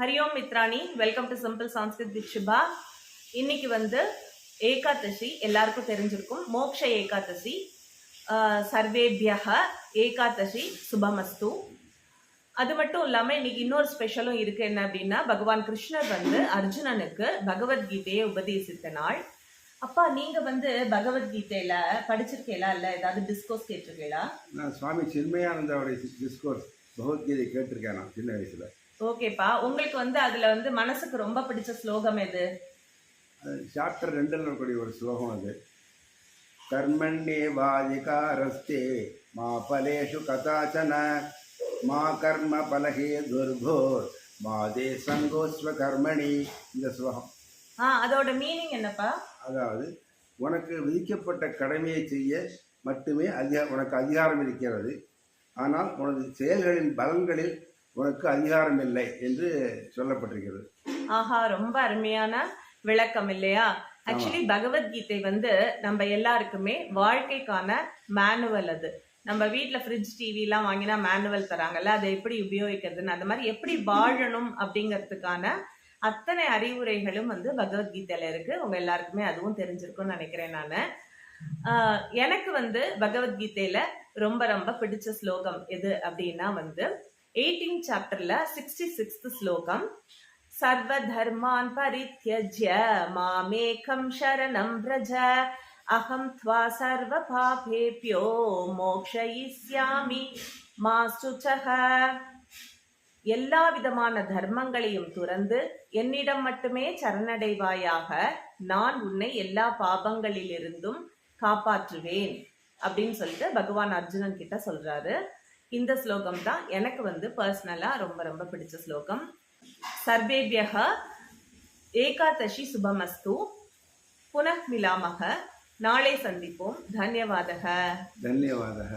ஹரியோம் மித்ராணி, welcome to simple Sanskrit with Shiba. இன்னைக்கு ஏகாதசி எல்லாருக்கும் தெரிஞ்சிருக்கும். மோக்ஷ ஏகாதசி. சர்வேபியக ஏகாதசி சுபமஸ்து. அது மட்டும் இல்லாம இன்னைக்கு இன்னொரு ஸ்பெஷலும் இருக்கு. என்ன அப்படின்னா, பகவான் கிருஷ்ணர் அர்ஜுனனுக்கு பகவத்கீதையை உபதேசித்த நாள். அப்பா, நீங்க பகவத்கீதையில படிச்சிருக்கீங்களா? இல்ல ஏதாவது டிஸ்கோர்ஸ் கேட்டிருக்கீங்களா? நான் சுவாமி சின்மயானந்தாவுடைய டிஸ்கோர்ஸ் பகவத்கீதை கேட்டிருக்கேன் நான் சின்ன வயசுல. ஓகேப்பா, உங்களுக்கு அதுல மனசுக்கு ரொம்ப பிடிச்ச ஸ்லோகம் எது? சாப்டர் 2ல் இருக்கக்கூடிய ஒரு ஸ்லோகம் அது. கர்மண்யே வாதிகாரஸ்தே மா பலேஷு கதாச்சன மா கர்ம பலஹே துர்போர் மாதே சங்கோஸ்வ கர்மணி. இந்த ஸ்லோகம் அதோட மீனிங் என்னப்பா? அதாவது, உனக்கு விதிக்கப்பட்ட கடமையை செய்ய மட்டுமே உனக்கு அதிகாரம் இருக்கிறது. ஆனால் உனது செயல்களின் பலன்களில் உனக்கு அதிகாரம் இல்லை என்று சொல்லப்பட்டிருக்கிறது. ஆஹா, ரொம்ப அருமையான விளக்கம் இல்லையா? ஆக்சுவலி பகவத்கீதை நம்ம எல்லாருக்குமே வாழ்க்கைக்கான மேனுவல். அது நம்ம வீட்டுல ஃப்ரிட்ஜ் டிவி எல்லாம் வாங்கினா மேனுவல் தராங்கல்ல, அதை எப்படி உபயோகிக்கிறதுன்னு, அந்த மாதிரி எப்படி வாழணும் அப்படிங்கிறதுக்கான அத்தனை அறிவுரைகளும் பகவத்கீதையில இருக்கு. உங்க எல்லாருக்குமே அதுவும் தெரிஞ்சிருக்கும்னு நினைக்கிறேன் நானு. எனக்கு பகவத்கீதையில ரொம்ப ரொம்ப பிடிச்ச ஸ்லோகம் எது அப்படின்னா 18th சாப்டர்ல 66th ஸ்லோகம். சர்வ தர்மான் பரித்யஜ்ய மாமேகம் சரணம் வ்ரஜ அகம் த்வா சர்வ பாபேப்யோ மோக்ஷயிஸ்யாமி மா சுச்சஹ. எல்லா விதமான தர்மங்களையும் துறந்து என்னிடம் மட்டுமே சரணடைவாயாக, நான் உன்னை எல்லா பாபங்களிலிருந்தும் காப்பாற்றுவேன் அப்படின்னு சொல்லிட்டு பகவான் அர்ஜுனன் கிட்ட சொல்றாரு. இந்த ஸ்லோகம் தான் எனக்கு பர்சனலா ரொம்ப ரொம்ப பிடிச்ச ஸ்லோகம். சர்வேபியக ஏகாதசி சுபமஸ்து. புனః மிலாமக. நாளை சந்திப்போம். தன்யவாதக. தன்யவாதக.